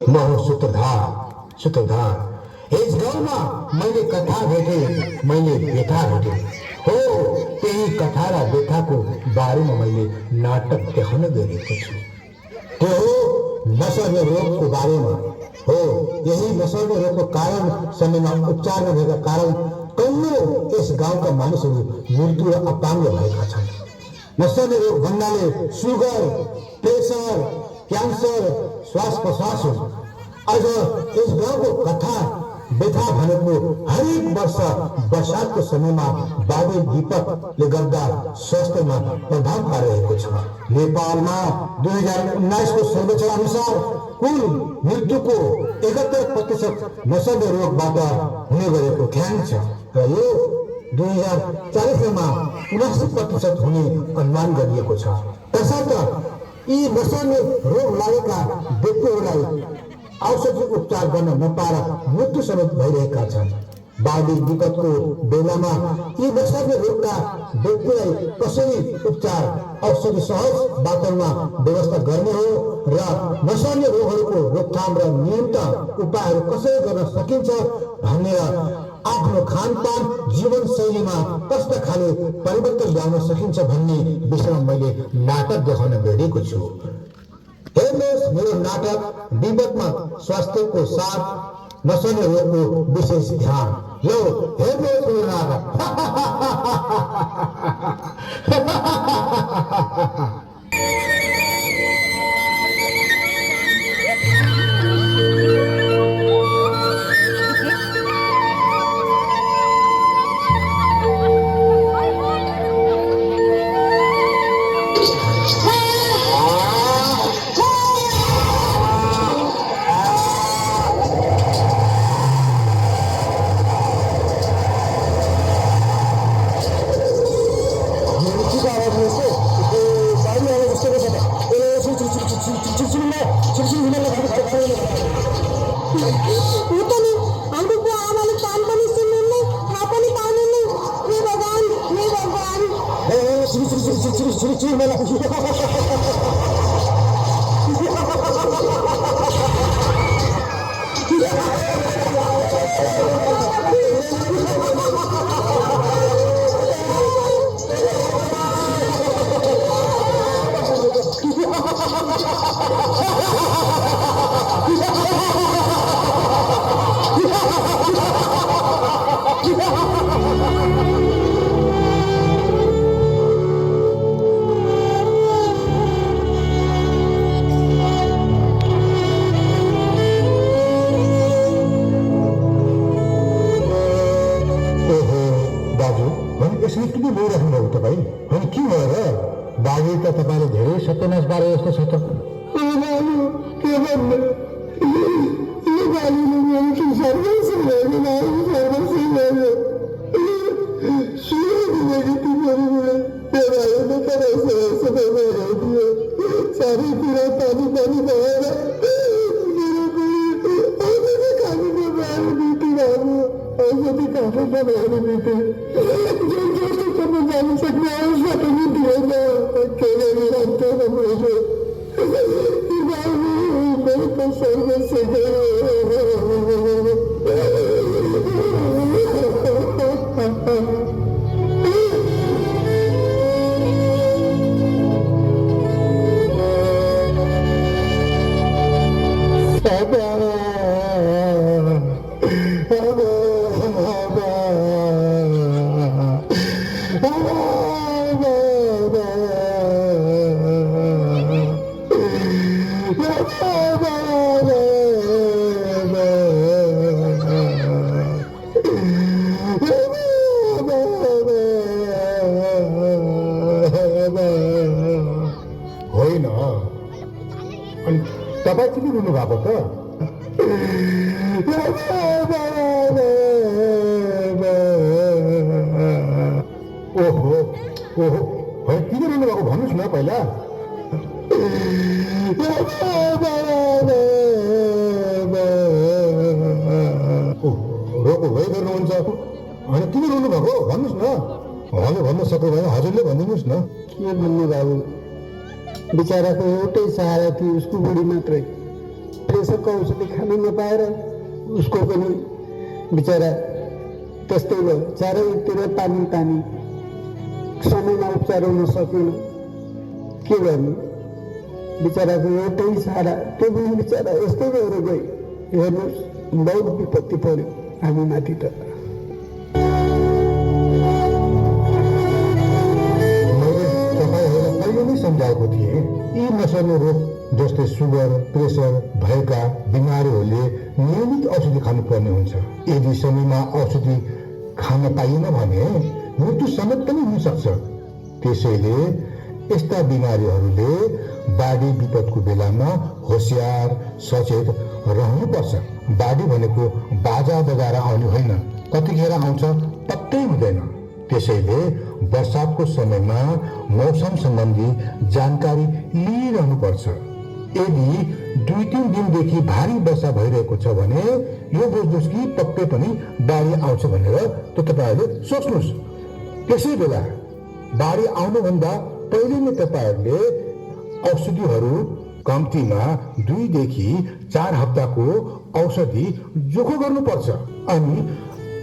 म हो सूत्रधार। यस गाउँमा मैले कथा भेटे, मैले व्यथा भेटे। हो, त्यही कथा र व्यथाको बारेमा मैले नाटक देखाउन गएको छु। त्यो हो नसर्ने रोगको बारेमा। हो, यही नसर्ने रोगको कारण समयमा उपचार नभएका कारण कैयौं यस गाउँका मानिसहरू मृत्यु र अपाङ्ग भएका छन्। नसर्ने रोग भन्नाले सुगर, प्रेसर, क्यान्सर, श्वास प्रश्वास हो। आज यस गाउँको कथा व्यथा भनेको हरेक वर्ष वर्षाको समयमा बादल विपदले गर्दा स्वास्थ्यमा प्रभाव पारिरहेको छ। नेपालमा 2019को सर्वेक्षण अनुसार कुल मृत्युको 71% नसर्ने रोगबाट हुने गरेको ख्याल छ र यो 2040मा 79% हुने अनुमान गरिएको छ। तसर्थ यी नसर्ने रोग लागेका व्यक्तिहरूलाई औषधि उपचार गर्न नपाएर मृत्यु समेत भइरहेका छन्। बाली विपदको बेलामा यी नसर्ने रोगका व्यक्तिलाई कसरी उपचार औषधि सहज वातावरणमा व्यवस्था गर्ने हो र नसर्ने रोगहरूको रोकथाम र नियन्त्रण उपायहरू कसरी गर्न सकिन्छ भनेर आफ्नो खानपान जीवनशैलीमा कस्ता खाले परिवर्तन ल्याउन सकिन्छ भन्ने विषयमा मैले नाटक देखाउन गएको छु। हेर्नुहोस् मेरो नाटक विपदमा स्वास्थ्यको साथ नसर्ने रोगको विशेष ध्यान। यो हेर्नुहोस् मेरो नाटक। बिचाराको एउटै सहारा थियो उसको बुढी मात्रै। प्रेसरको औषधि खान नपाएर उसको पनि बिचरा त्यस्तै भयो, चारैतिर पानी पानी, समयमा उपचार हुन सकेन। के गर्नु, बिचराको एउटै सहारा, त्यो पनि बिचरा यस्तै भएर गयो। हेर्नुहोस्, बहुत विपत्ति पर्यो हामी माथि त। सम्झाएको थिएँ, यी नसर्ने रोग जस्तै सुगर, प्रेसर भएका बिमारीहरूले नियमित औषधि खानुपर्ने हुन्छ। यदि समयमा औषधि खान पाइएन भने मृत्यु समेत पनि हुन सक्छ। त्यसैले यस्ता बिमारीहरूले बाढी विपदको बेलामा होसियार सचेत रहनुपर्छ। बाढी भनेको बाजा बजाएर आउने होइन, कतिखेर आउँछ पत्तै हुँदैन। त्यसैले बर्सातको समयमा मौसम सम्बन्धी जानकारी लिइरहनुपर्छ। यदि 2-3 दिनदेखि भारी वर्षा भइरहेको छ भने यो बुझ्नुहोस् कि पक्कै पनि बाढी आउँछ भनेर त तपाईँहरूले सोच्नुहोस्। त्यसै बेला बाढी आउनुभन्दा पहिले नै तपाईँहरूले औषधिहरू कम्तीमा 2 देखि 4 हप्ताको औषधि जोखो गर्नुपर्छ अनि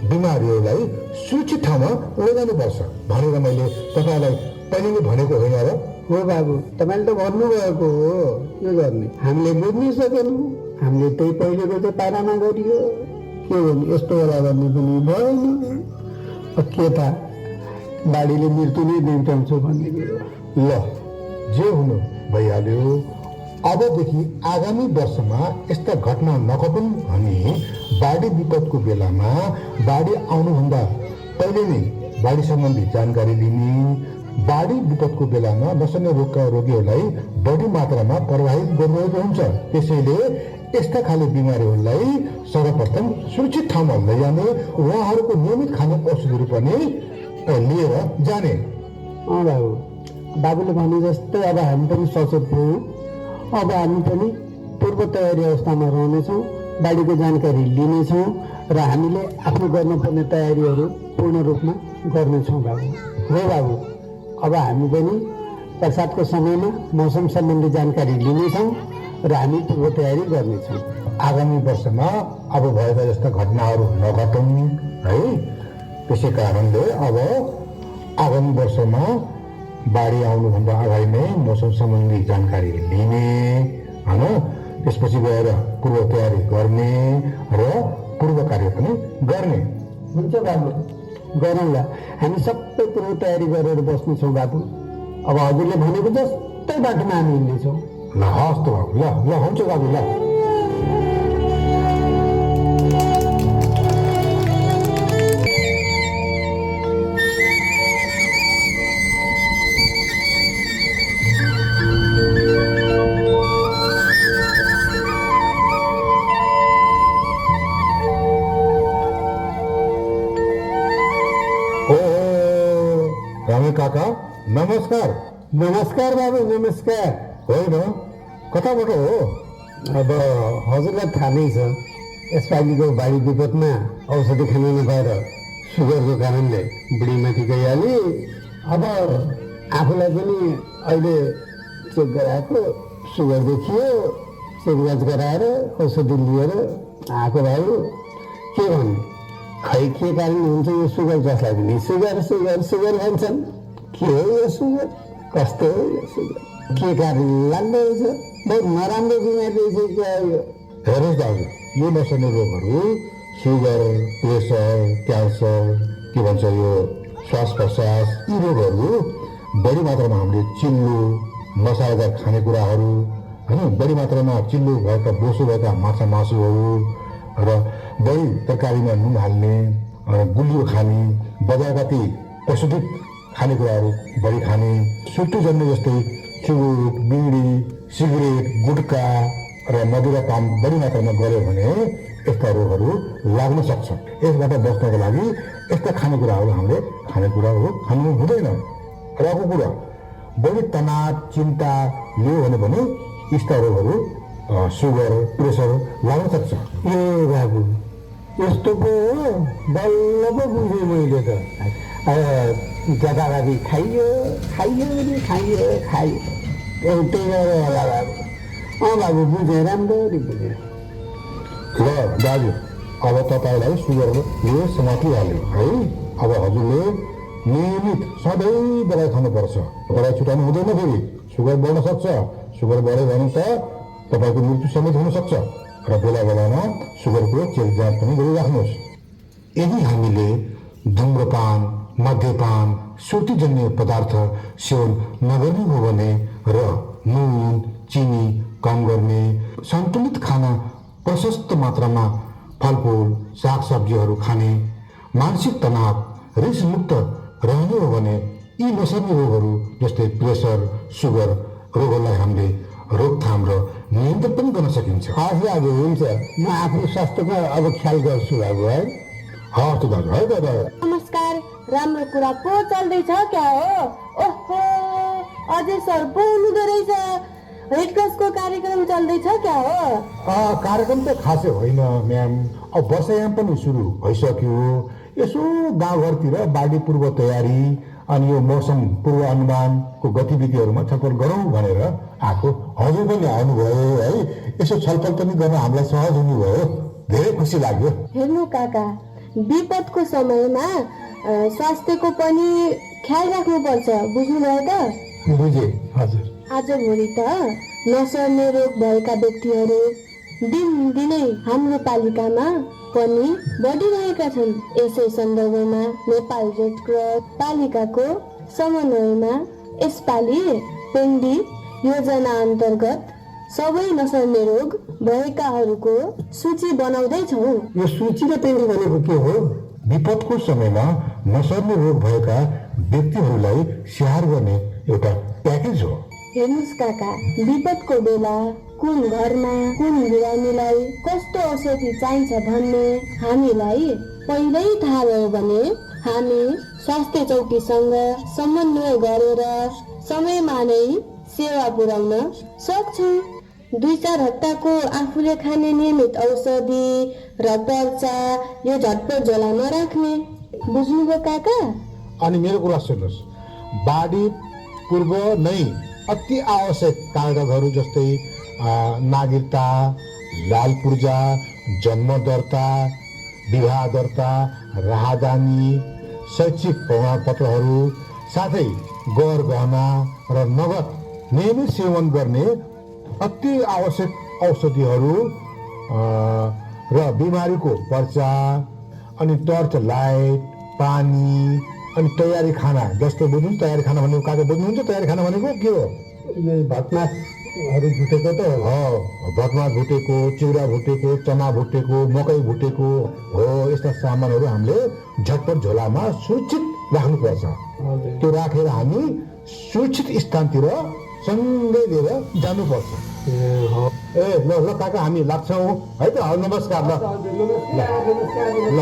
बिमारीहरूलाई सुरक्षित ठाउँमा लैजानुपर्छ भनेर मैले तपाईँलाई पहिले नै भनेको होइन र? हो बाबु, तपाईँले त भन्नुभएको हो। के गर्ने, हामीले बुझ्नै सकेनौँ। हामीले त्यही पहिलेको चाहिँ पारामा गरियो। के गर्नु, यस्तो होला भन्ने पनि भएन। के थाहा बाढीले मृत्यु नै निम्त्याउँछ भन्ने कुरो। ल, जे हुनु भइहाल्यो। अबदेखि आगामी वर्षमा यस्ता घटना नघटुन् भनी बाढी विपदको बेलामा बाढी आउनुभन्दा पहिले नै बाढी सम्बन्धी जानकारी लिने, बाढी विपदको बेलामा नसर्ने रोगका रोगीहरूलाई बढी मात्रामा प्रभावित गरिरहेको हुन्छ। त्यसैले यस्ता खाले बिमारीहरूलाई सर्वप्रथम सुरक्षित ठाउँमा लैजाने, उहाँहरूको नियमित खाने औषधिहरू पनि लिएर जाने। बाबु, बाबुले भने जस्तै अब हामी पनि सचेत भयौँ। अब हामी पनि पूर्व तयारी अवस्थामा रहनेछौँ, बाढीको जानकारी लिनेछौँ र हामीले आफ्नो गर्नुपर्ने तयारीहरू पूर्ण रूपमा गर्नेछौँ बाबु। हो बाबु, अब हामी पनि बर्सातको समयमा मौसम सम्बन्धी जानकारी लिनेछौँ र हामी पूर्व तयारी गर्नेछौँ। आगामी वर्षमा अब भएका जस्ता घटनाहरू नघटुन् है। त्यसै कारणले अब आगामी वर्षमा बाढी आउनुभन्दा अगाडि नै मौसम सम्बन्धी जानकारी लिने होइन, त्यसपछि गएर पूर्व तयारी गर्ने र पूर्व कार्य पनि गर्ने। हुन्छ बाबु, गरौँला। हामी सबै पूर्व तयारी गरेर बस्नेछौँ बाबु। अब हजुरले भनेको जस्तै बाटोमा हामी हिँड्नेछौँ। ल हस् त बाबु, ल ल हुन्छ बाबु, ल। काका नमस्कार। नमस्कार बाबु, नमस्कार। होइन, कताबाट हो? अब हजुरलाई थाहा नै छ, यसपालिको बाढी विपदमा औषधि खान नपाएर सुगरको कारणले बुढीमाथि गइहाले। अब आफूलाई पनि अहिले चेक गराएको, सुगर देखियो, चेकजाँच गराएर औषधि लिएर आएको बाबु। के भन्नु, खै के कारण हुन्छ यो सुगर, जसलाई पनि सुगर सुगर सुगर भन्छन्। के हो यो सुगर, कस्तो हो यो सुगर, के कारण लाग्दो रहेछ? बहुत नराम्रो बिमारी रहेछ क्या यो। हेर्नुहोस् दाजु, यो नसर्ने रोगहरू सुगर, प्रेसर, क्यान्सर, के भन्छ यो श्वास प्रश्वास, यी रोगहरू बढी मात्रामा हामीले चिल्लो मसालेदार खानेकुराहरू होइन, बढी मात्रामा चिल्लो भएका बोसो भएका माछा मासुहरू र बढी तरकारीमा नुन हाल्ने, गुलियो खाने, बजारका ती प्रशोधित खानेकुराहरू बढी खाने, सुट्टुजन्य जस्तै चुरुट, बिडी, सिगरेट, गुटखा र मदिरापान बढी मात्रामा गऱ्यो भने यस्ता रोगहरू लाग्न सक्छ। यसबाट बच्नको लागि यस्ता खानेकुराहरू हामीले खानेकुराहरू खानु हुँदैन। र अर्को कुरा, बढी तनाव चिन्ता लियो भने पनि यस्ता रोगहरू सुगर, प्रेसर लाग्न सक्छ। ए बाबु, यस्तो पो हो, बल्ल पो बुझेँ मैले त। जताभावी खाइयो खाइयो नि खाइयो खाइयो, एउटै गरेर होला बाबु। बाबु बुझेँ, राम्ररी बुझेँ। ल दाजु, अब तपाईँलाई सुगरले समातिहाल्यो है। अब हजुरले नियमित सधैँ दबाई खानुपर्छ। दबाई छुटाउनु हुँदैन, फेरि सुगर बढ्न सक्छ। सुगर बढ्यो भने त तपाईँको मृत्यु समेत हुन सक्छ। र बेला बेलामा सुगरको चेक जाँच पनि गरिराख्नुहोस्। यदि हामीले धुम्रपान, मद्यपान, सुर्तीजन्य पदार्थ सेवन नगर्ने हो भने र नुन चिनी कम गर्ने, सन्तुलित खाना, प्रशस्त मात्रामा फलफुल सागसब्जीहरू खाने, मानसिक तनाव रिसमुक्त रहने हो भने यी नसर्ने रोगहरू जस्तै प्रेसर, सुगर रोगहरूलाई हामीले रोकथाम र नियन्त्रण पनि गर्न सकिन्छ। हस् बाबु, हुन्छ। म आफ्नो स्वास्थ्यको अब ख्याल गर्छु बाबु है। हस् दाजु है दादा। नमस्कार, राम्रो कुरा पो चल्दैछ क्या हो? ओहो, अझै सर पो हुनुहुँदो रहेछ। रेड क्रसको कार्यक्रम चल्दैछ क्या हो? कार्यक्रम त खासै होइन म्याम। अब वर्षायाम पनि सुरु भइसक्यो। यसो गाउँघरतिर बाढी पूर्व तयारी अनि यो मौसम पूर्वानुमानको गतिविधिहरूमा छलफल गरौँ भनेर आएको। हजुर पनि आउनुभयो है, यसो छलफल पनि गर्न हामीलाई सहज हुनुभयो, धेरै खुसी लाग्यो। हेर्नु काका, विपदको समयमा स्वास्थ्यको पनि ख्याल राख्नुपर्छ, बुझ्नुभयो त? बुझेँ हजुर। आजभोलि त नसर्ने रोग भएका व्यक्तिहरू दिनदिनै हाम्रो पालिकामा पनि बढिरहेका छन्। यसै सन्दर्भमा नेपाल रेड क्रस पालिकाको समन्वयमा यसपालि पेन्डी योजना अन्तर्गत सबै नसर्ने रोग भएकाहरूको सूची बनाउँदैछौँ। यो सूची र पेन्डी भनेको के हो? विपदको समयमा नसर्ने रोग भएका व्यक्तिहरूलाई स्याहार गर्ने एउटा प्याकेज हो। हेर्नुहोस् काका, विपदको बेला कुन घरमा कुन बिरामीलाई कस्तो औषधि चाहिन्छ भन्ने हामीलाई पहिल्यै थाहा भयो भने हामी स्वास्थ्य चौकीसँग समन्वय गरेर समयमा नै सेवा पुर्याउन सक्छौँ। 2-4 हप्ताको आफूले खाने नियमित औषधि र पर्चा यो झटपट झोलामा राख्ने, बुझ्नुभयो काका? अनि मेरो कुरा सुन्नुहोस्, बाढी पूर्व नै अति आवश्यक कागजहरू जस्तै नागरिकता, लाल पूर्जा, जन्म दर्ता, विवाह दर्ता, राहदानी, शैक्षिक प्रमाणपत्रहरू साथै गौर गहना र नगद नियमित सेवन गर्ने अति आवश्यक औषधिहरू र बिमारीको पर्चा अनि टर्च लाइट, पानी अनि तयारी खाना जस्तो बुझ्नु। तयारी खाना भनेको कागज बुझ्नुहुन्छ? तयारी खाना भनेको के हो? यो भटमासहरू भुटेको त हो, भटमास भुटेको, चिउरा भुटेको, चना भुटेको, मकै भुटेको हो। यस्ता सामानहरू हामीले झटपट झोलामा सुरक्षित राख्नुपर्छ। त्यो राखेर हामी सुरक्षित स्थानतिर सँगै लिएर जानुपर्छ। ए ल ल काका, हामी लाग्छौँ है त। नमस्कार। ल ल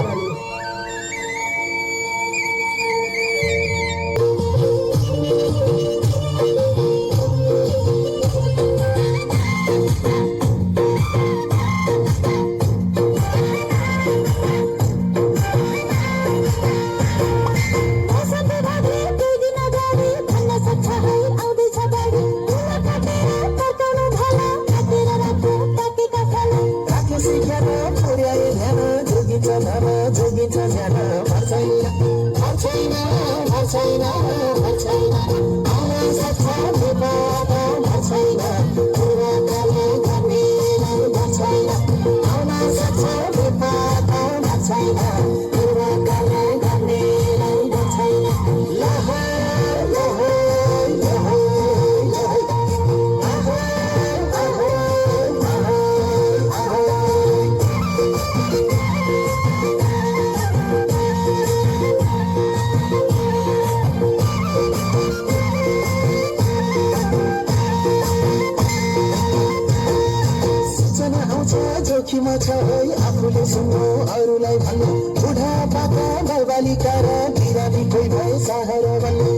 जोखिम छ है आफूले सुन्नु अरूलाई भन्नु, बुढा पाका बालबालिका र बिरामी कोही भए सहारा बन्नु।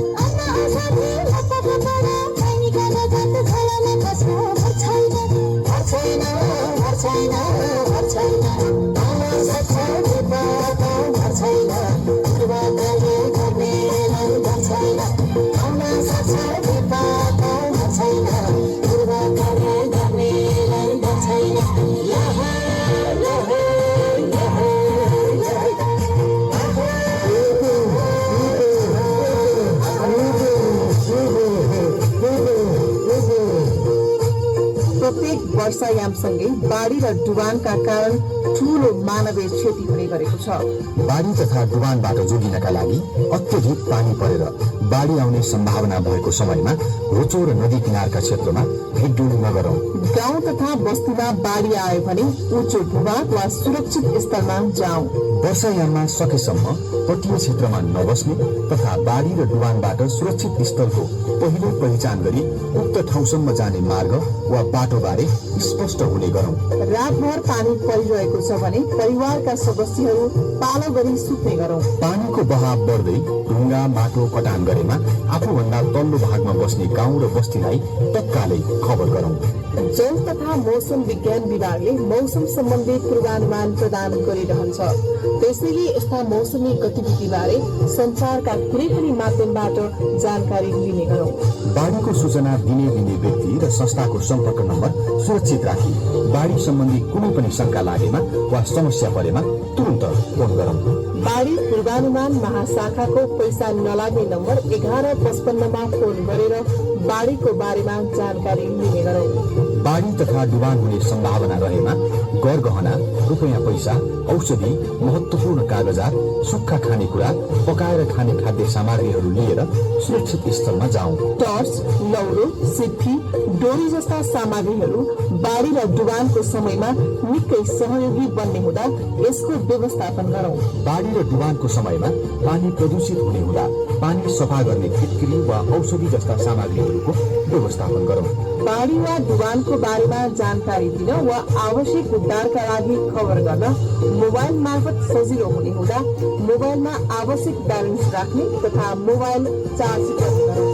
व्यायामसँगै बाढी र डुबानका कारण ठूलो मानवीय क्षति हुने गरेको छ। बाढी तथा डुबानबाट जोगिनका लागि अत्यधिक पानी परेर बाढी आउने सम्भावना भएको समयमा होचो र नदी किनारका क्षेत्रमा हिँडडुल नगरौं। गाउँ तथा बस्तीमा बाढी आयो भने उच्च भूभाग वा सुरक्षित स्थलमा जाउँ। वर्षायाममा सकेसम्म तटीय क्षेत्रमा नबस्ने तथा बाढी र डुबानबाट सुरक्षित स्थलको पहिलो पहिचान गरी उक्त ठाउँसम्म जाने मार्ग वा बाटोबारे स्पष्ट हुने गरौं। रातभर पानी परिरहेको छ भने परिवारका सदस्यहरू पालो गरी सुत्ने गरौं। पानीको बहाव बढ्दै ढुङ्गा माटो कटान गरेमा आफूभन्दा तल्लो भागमा बस्ने गाउँ र बस्तीलाई तत्कालै खबर गरौं। जल तथा मौसम विज्ञान विभागले मौसम सम्बन्धी पूर्वानुमान प्रदान गरिरहन्छ। त्यसैले यस्ता मौसमी गतिविधिबारे संचारका कुनै पनि माध्यमबाट जानकारी लिने गरौं। बाढीको सूचना दिने व्यक्ति र संस्थाको सम्पर्क नम्बर सुरक्षित राखी बाढी सम्बन्धी कुनै पनि शंका लागेमा वा समस्या परेमा तुरन्त फोन गरौं। बाढी पूर्वानुमान महाशाखाको पैसा नलाग्ने नम्बर 1155 मा फोन गरेर बाढीको बारेमा जानकारी लिने गरौं। बाढी तथा डुबान हुने सम्भावना रहेमा गरगहना, रुपैयाँ पैसा, औषधि, महत्वपूर्ण कागजात, सुक्खा खानेकुरा, पकाएर खाने खाद्य सामग्रीहरू लिएर सुरक्षित स्थलमा जाउँ। टर्च, लौरो, सिप्पी, डोरी जस्ता सामग्रीहरू बाढी र डुबानको समयमा निकै सहयोगी बन्ने हुँदा यसको व्यवस्थापन गरौं। बाढी र डुबानको समयमा पानी प्रदूषित हुने हुँदा पानी सफा गर्ने फिटकिरी वा औषधि जस्ता सामग्रीहरूको व्यवस्थापन गरौं। बाढी वा डुबानको बारेमा जानकारी दिन वा आवश्यक उद्धारका लागि खबर गर्न मोबाइल मार्फत सजिलो हुने हुँदा मोबाइलमा आवश्यक ब्यालेन्स राख्ने तथा मोबाइल चार्ज गर्ने गरौं।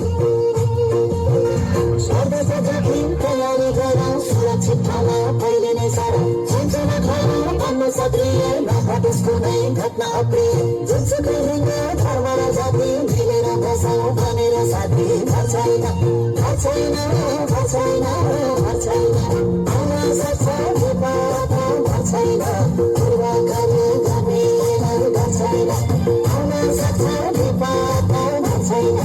तयारी गरौँ सुरक्षित ठाउँमा पहिले नै सारा सञ्चना खराउ भन्न सक्रिय नघटोस् कुनै घटना अप्रिय जुनसुकै लिङ्ग धर्म र जाति मिलेर बसौँ भनेर साथी घर छैन घर छैन घर छैन घर छैन आउन सक्छ विपद घर छैन पूर्व गर्ने घर छैन आउन सक्छ विपद घर छैन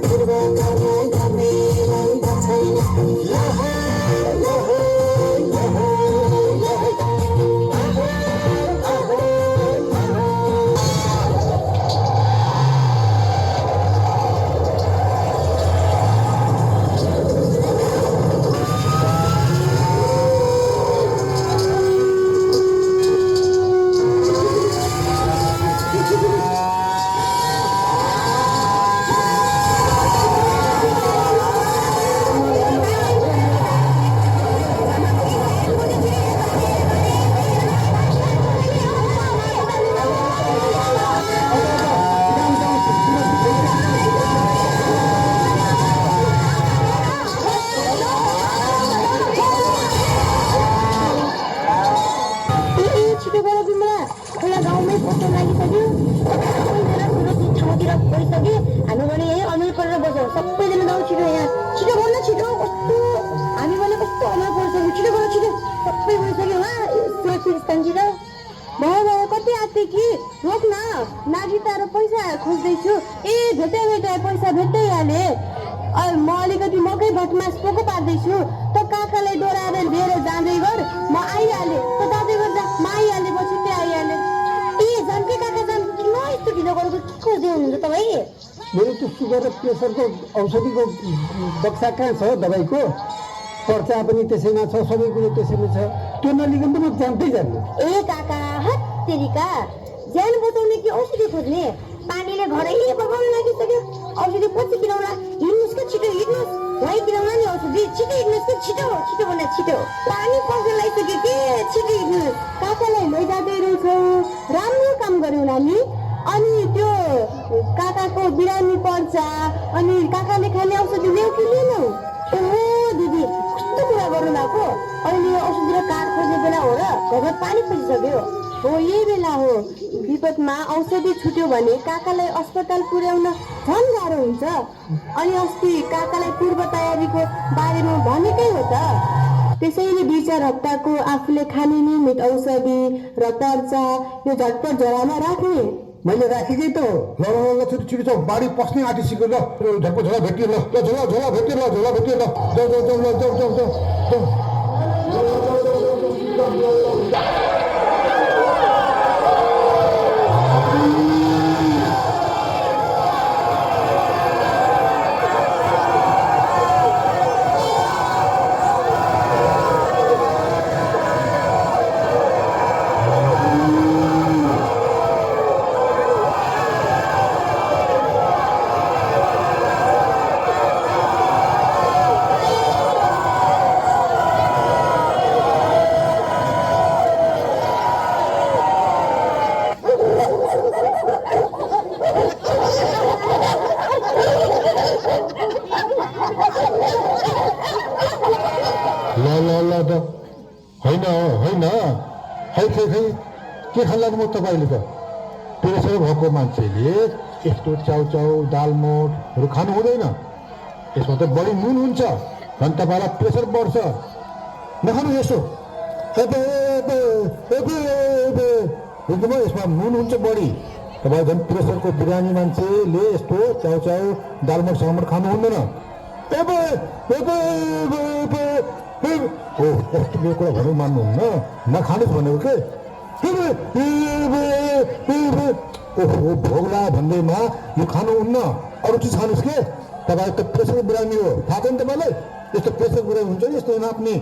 पूर्व गर्ने घर छैन। म अलिकति मकै भटमास पोको पार्दैछु त काकालाई डोराएर लिएर जाँदै गर म आइहालेँ त दाजु गर्दा म आइहालेँ म छिट्टै आइहालेँ। ए झन्के काका झन् किन यस्तो ढिलो गरेको के खोज्दै हुनुहुन्छ तपाईँ? मेरो त्यो सुगर र प्रेसरको औषधिको बक्सा कहाँ छ दबाईको? पर्चा पनि त्यसैमा छ, सबै कुरो त्यसैमा छ। त्यो नलिकन त म जान्दै जान्छु। ए काका हट तेरिका ज्यान बचाउने कि औषधि खोज्ने? पानीले घरै बगाउन लागिसक्यो। औषधि पछि किनौला? हिँड्नुहोस् कि छिटो हिँड्नुहोस्। वहीँ किनौला नि औषधि। छिटो हिँड्नुहोस् कि छिटो छिटो भन्दा छिटो। पानी पस्न लागिसक्यो कि छिटो हिँड्नुहोस्। काकालाई लैजाँदै रहेछौ, राम्रो काम गर्यौ नानी। अनि त्यो काकाको बिरामी पर्छ अनि काकाले खाने औषधि ल्याऊ कि लिएनौ? ओहो दिदी कस्तो कुरा गर्नु भएको? अहिले औषधि र कार्ड खोज्ने बेला हो र घरमा पानी पसिसक्यो। हो यही बेला हो। विपदमा औषधि छुट्यो भने काकालाई अस्पताल पुर्याउन झन् गाह्रो हुन्छ। अनि अस्ति काकालाई पूर्व तयारीको बारेमा भनेकै हो त। त्यसैले 2-4 हप्ताको आफूले खाने नियमित औषधि र पर्चा यो झटपट झोलामा राख्ने। मैले राखेकै त हो। ल ल ल छिटो छिटो जाऊ, बाढी पस्ने आँटिसक्यो। ल झट्पट झोला भेटियो। ल झोला भेटियो। ल झोला भेटियो। ल जाऊ जाऊ जाऊ ल जाऊ जाऊ जाऊ जाऊ। खै के खानु म तपाईँले त प्रेसर भएको मान्छेले यस्तो चाउचाउ दालमोठहरू खानु हुँदैन। यसमा त बढी नुन हुन्छ झन् तपाईँलाई प्रेसर बढ्छ। नखानु यसो एकदमै यसमा नुन हुन्छ बढी। तपाईँ झन् प्रेसरको बिरामी मान्छेले यस्तो चाउचाउ दालमोठ सालमोठ खानु हुँदैन। ओ यस्तो यो कुरा भन्नु मान्नुहुन्न नखानुहोस् भनेको के ओहो भोग्ला भन्दैमा यो खानुहुन्न अरू चिज खानुहोस् के। तपाईँ त प्रेसर बिरामी हो थाहा छ नि तपाईँलाई। यस्तो प्रेसर बिरामी हुन्छ नि यस्तो नाप्ने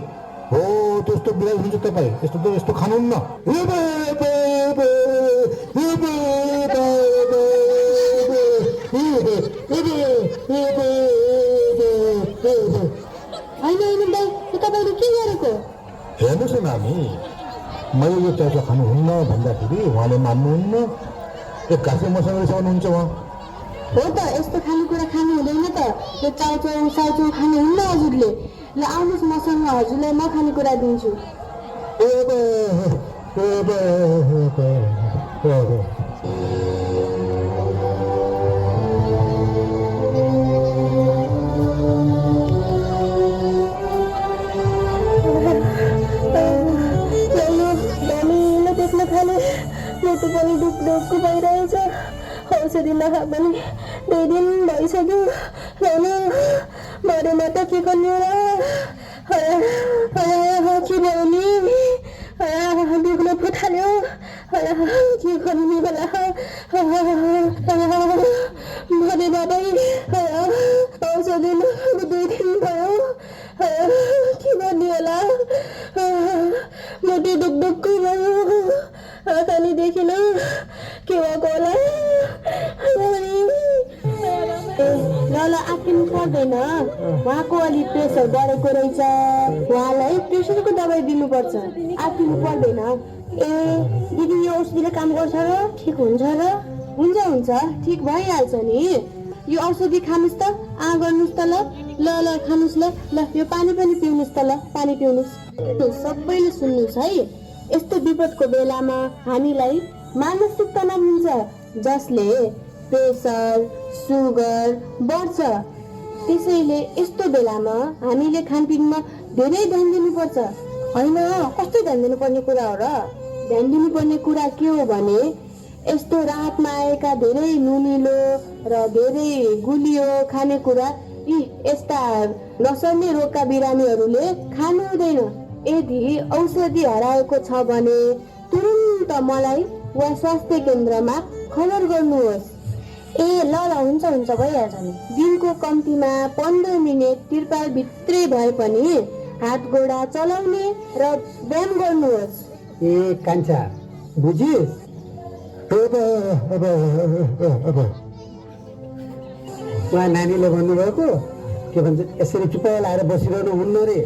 हो त्यस्तो बिरामी हुन्छ तपाईँ। यस्तो त यस्तो खानुहुन्न। होइन दाइ तपाईँले के गरेको? हेर्नुहोस् न नानी मैले यो चाउचाउ खानुहुन्न भन्दाखेरि उहाँले मान्नुहुन्न। एक्कासी मसँग रिसाउनुहुन्छ उहाँ। हो त यस्तो खानेकुरा खानु हुँदैन त। यो चाउचाउ साउचाउ खानुहुन्न हजुरले। ल आउनुहोस् मसँग हजुरलाई म खानेकुरा दिन्छु। देख्न थाले मुटु पनि ढुकढुक भइरहेछ। औषधि नखा पनि 2 दिन भइसक्यो। मरेन त के गर्ने होला? के भयो नि? दुख्न पो थाल्यो। के गर्ने होला? मरे बाबै औषधि नखाएको 2 दिन भयो। के गर्ने होला? मुटु ढुकढुक भयो। आँखानी देखिन के भएको होला? ल आत्तिनु पर्दैन। उहाँको अलि प्रेसर बढेको रहेछ। उहाँलाई प्रेसरको दबाई दिनुपर्छ। आत्तिनु पर्दैन। दिदी यो औषधिले काम गर्छ र ठिक हुन्छ र? हुन्छ ठिक भइहाल्छ नि। यो औषधि खानुहोस् त। गर्नुहोस् त ल खानुहोस् ल यो पानी पनि पिउनुहोस् त। ल पानी पिउनुहोस्। सबैले सुन्नुहोस् है। यस्तो विपदको बेलामा हामीलाई मानसिक तनाव हुन्छ जसले प्रेसर सुगर बढ्छ। त्यसैले यस्तो बेलामा हामीले खानपिनमा धेरै ध्यान दिनुपर्छ। होइन कस्तो ध्यान दिनुपर्ने कुरा हो र? ध्यान दिनुपर्ने कुरा के हो भने यस्तो राहतमा आएका धेरै नुनिलो र धेरै गुलियो खानेकुरा यस्ता नसर्ने रोगका बिरामीहरूले खानु हुँदैन। यदि औषधि हराएको छ भने तुरुन्त मलाई वा स्वास्थ्य केन्द्रमा खबर गर्नुहोस्। ल हुन्छ भइहाल्छ नि। दिनको कम्तीमा 15 मिनट तिरपाल भित्रै भए पनि हात गोडा चलाउने र व्यायाम गर्नुहोस्। कान्छा बुझिस्? उहाँ नानीले भन्नुभएको के भन्छ यसरी चुप्प लाएर बसिरहनु हुन्न रे।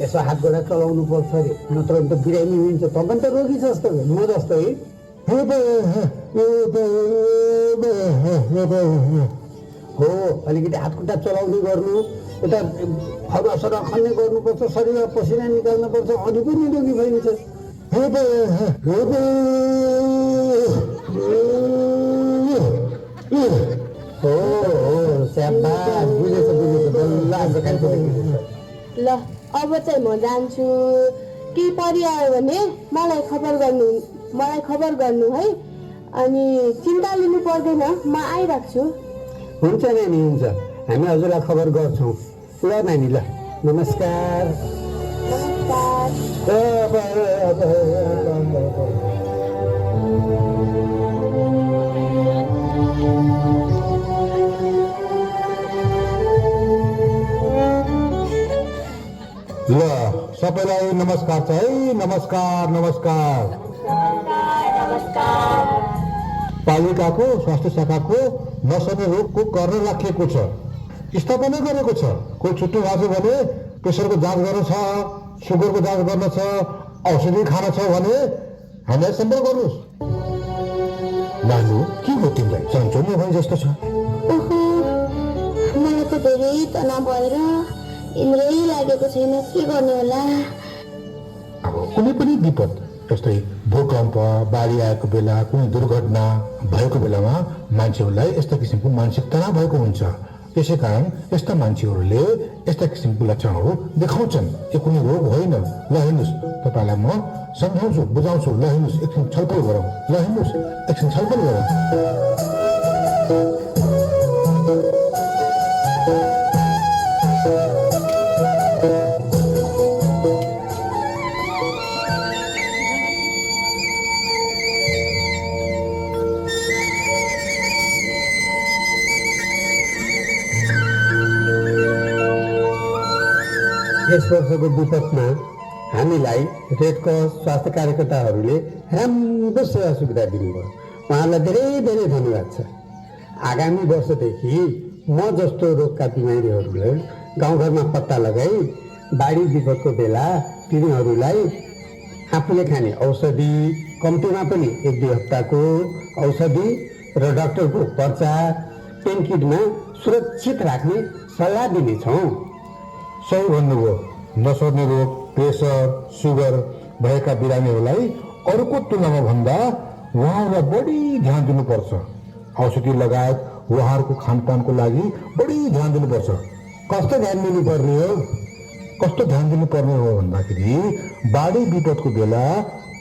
यसो हात गोडा चलाउनु पर्छ अरे नत्र त बिरामी हुन्छ। तपाईँ त रोगी जस्तो म जस्तै। हो अलिकति हात खुट्टा चलाउने गर्नु यता फरुवा खन्ने गर्नुपर्छ। शरीरमा पसिना निकाल्नुपर्छ अनि पनि रोगी भइन्छ। ल अब चाहिँ म जान्छु। के परिआयो भने मलाई खबर गर्नु है। अनि चिन्ता लिनु पर्दैन म आइराख्छु। हुन्छ नानी हुन्छ। हामी हजुरलाई खबर गर्छौँ। ल नानी ल नमस्कार। ल सबैलाई नमस्कार छ है। नमस्कार। पालिकाको स्वास्थ्य शाखाको नसर्ने रोगको गर्न राखिएको छ। स्थापना गरेको छ। कोही छुट्टी भएको छ भने प्रेसरको जाँच गर्न छ, सुगरको जाँच गर्न छ, औषधि खान छ भने हामीलाई सम्पर्क गर्नुहोस्। नानु के हो तिमीलाई? चन्चोनी भए जस्तो छ। मलाई त धेरै तनाव भएर इन्द्रै लागेको छैन। के गर्नु होला? कुनै पनि विपद जस्तै भूकम्प, बाढी आएको बेला, कुनै दुर्घटना भएको बेलामा मान्छेहरूलाई यस्ता किसिमको मानसिक तनाव भएको हुन्छ। यसै कारण यस्ता मान्छेहरूले यस्ता किसिमको लक्षणहरू देखाउँछन्। यो कुनै रोग होइन। ल हेर्नुहोस्, तपाईँलाई म सम्झाउँछु, बुझाउँछु। ल हेर्नुहोस्, एकछिन छलफल गरौँ। ल हेर्नुहोस्, एकछिन छलफल गरौँ। यस वर्षको विपदमा हामीलाई रेड क्रस स्वास्थ्य कार्यकर्ताहरूले राम्रो सेवा सुविधा दिनुभयो। उहाँलाई धेरै धेरै धन्यवाद छ। आगामी वर्षदेखि म जस्तो रोगका बिमारीहरूलाई गाउँघरमा पत्ता लगाई बाढी विपदको बेला तिनीहरूलाई आफूले खाने औषधि, कम्तीमा पनि 1-2 हप्ताको औषधि र डाक्टरको पर्चा पेन किटमा सुरक्षित राख्ने सल्लाह दिनेछौँ। सही भन्नुभयो। नसर्ने रोग, प्रेसर, सुगर भएका बिरामीहरूलाई अरूको तुलनामा भन्दा उहाँहरूलाई बढी ध्यान दिनुपर्छ। औषधि लगायत उहाँहरूको खानपानको लागि बढी ध्यान दिनुपर्छ। कस्तो ध्यान दिनुपर्ने हो? कस्तो ध्यान दिनुपर्ने हो भन्दाखेरि बाढी विपदको बेला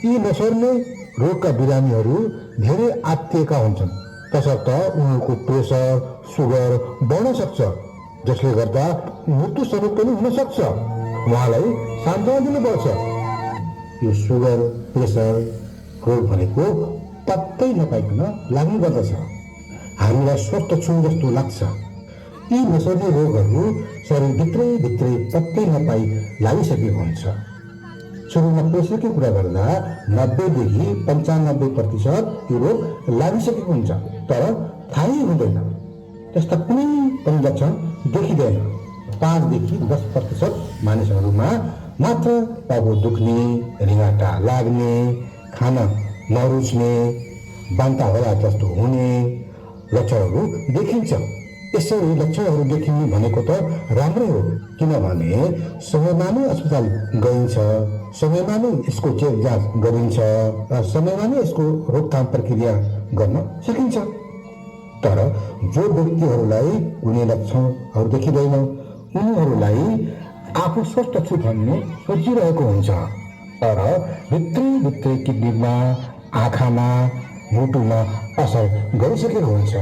यी नसर्ने रोगका बिरामीहरू धेरै आत्तिएका हुन्छन्। तसर्थ उनीहरूको प्रेसर, सुगर बढ्न सक्छ, जसले गर्दा मृत्यु समेत पनि हुन सक्छ। उहाँलाई सान्त्वना दिनुपर्छ। यो सुगर, प्रेसर रोग भनेको पत्तै नपाइकन लाग्ने गर्दछ। हामीलाई स्वस्थ छौँ जस्तो लाग्छ। यी नसर्ने रोगहरू शरीरभित्रै पत्तै नपाई लागिसकेको हुन्छ। सुरुमा प्रेसरकै कुरा गर्दा 90देखि 95% यो रोग लागिसकेको हुन्छ, तर थाहै हुँदैन। त्यस्ता कुनै पनि लक्षण देखिँदैन। 5देखि 10% मानिसहरूमा मात्र टाउको दुख्ने, रिङ्गाटा लाग्ने, खाना नरुच्ने, बान्ता होला जस्तो हुने लक्षणहरू देखिन्छ। यसरी लक्षणहरू देखिनु भनेको त राम्रै हो, किनभने समयमा नै अस्पताल गइन्छ, समयमा नै यसको चेक जाँच गरिन्छ र समयमा नै यसको रोकथाम प्रक्रिया गर्न सकिन्छ। तर जो व्यक्तिहरूलाई कुनै लक्षणहरू देखिँदैन, उनीहरूलाई आफू स्वस्थ छु भन्ने सोचिरहेको हुन्छ, तर भित्रै किडनीमा, आँखामा, मुटुमा असर गरिसकेको हुन्छ,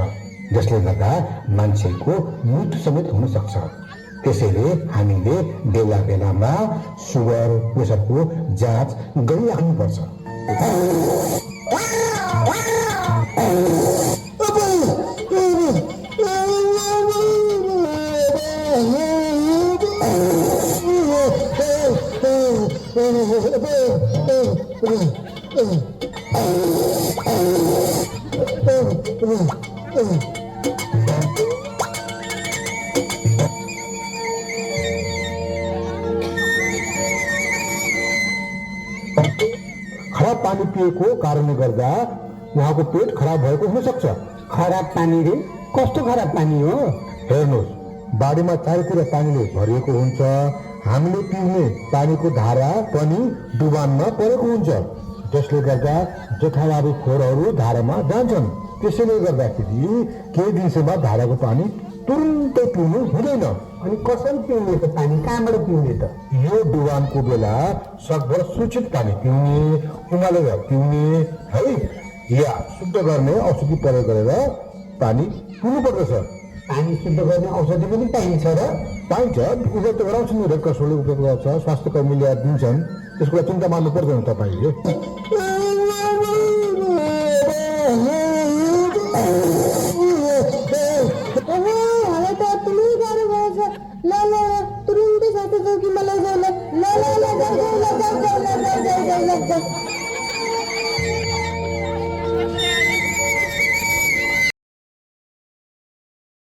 जसले गर्दा मान्छेको मृत्यु समेत हुन सक्छ। त्यसैले हामीले बेला बेलामा सुगर, प्रेसरको जाँच गरिराख्नुपर्छ। खराब पानी पिएको कारणले गर्दा उहाँको पेट खराब भएको हुन सक्छ। खराब पानी रे? कस्तो खराब पानी हो? हेर्नुहोस्, बाढीमा चारैतिर पानीले भरिएको हुन्छ। हामीले पिउने पानीको धारा पनि डुबानमा परेको हुन्छ, जसले गर्दा जथाभावी खोरहरू धारामा जान्छन्। त्यसैले गर्दाखेरि केही दिनसम्म धाराको पानी तुरुन्तै पिउनु हुँदैन। अनि कसरी पिउने त पानी? कहाँबाट पिउने त? यो डुबानको बेला सकभर सूचित पानी पिउने, उमालेर पिउने है, या शुद्ध गर्ने औषधि प्रयोग गरेर पानी पिउनु पर्दछ। पानी शुद्ध गर्ने औषधि पनि पाइन्छ र? पाइन्छ, उपलब्ध गराउँछ नि, रेड क्रसले उपलब्ध गर्छ, स्वास्थ्य कर्मीले दिन्छन्। त्यसको चिन्ता मान्नु पर्दैन तपाईँले।